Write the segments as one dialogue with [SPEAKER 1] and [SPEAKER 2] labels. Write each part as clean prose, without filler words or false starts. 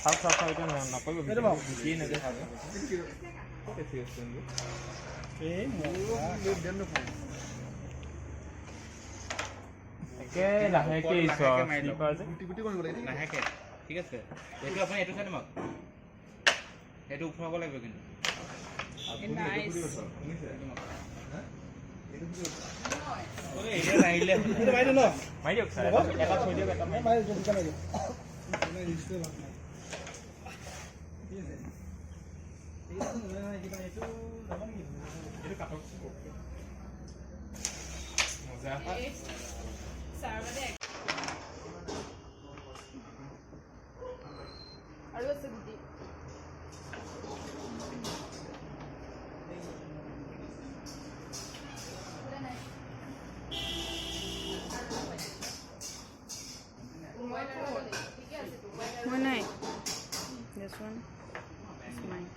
[SPEAKER 1] খাও এটা নকৰিব ভিডিঅ' নেদেখাব একে লাহেকে
[SPEAKER 2] লাহেকে ঠিক আছে এইটো আপুনি এইটো চাই দিমক এইটো উঠাব লাগিব কিন্তু
[SPEAKER 1] মাৰি দিয়ক ছাৰ এটা থৈ দিয়ক এটা মজা
[SPEAKER 3] আৰু আছে গুটি
[SPEAKER 4] More night. This one is mine.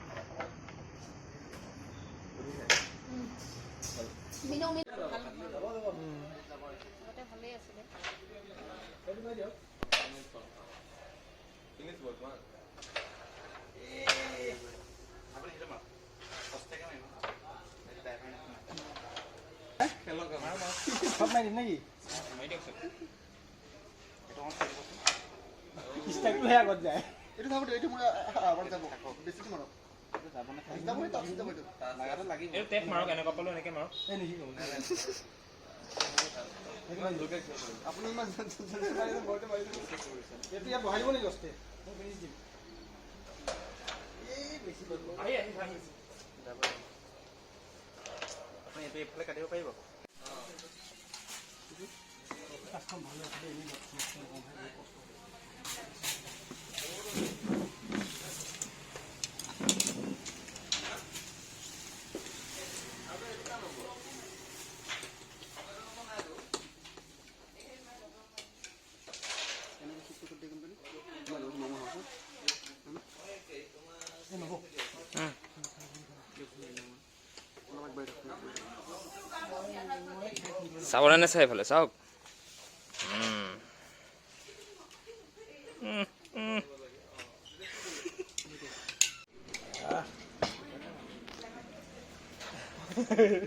[SPEAKER 1] চাবলে নে চাই ফালে চাওক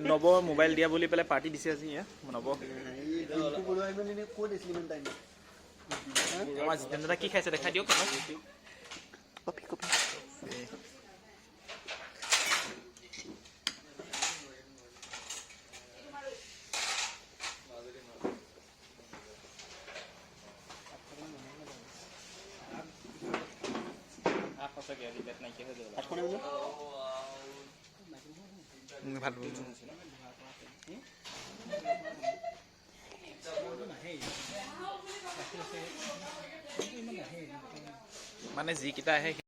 [SPEAKER 1] নব মোবাইল দিয়া বুলি পেলাই পাৰ্টি দিছে আজি নব আমাৰ জিতেন্দ্ৰ কি খাইছে দেখাই দিয়ক মানে যিকেইটা আহে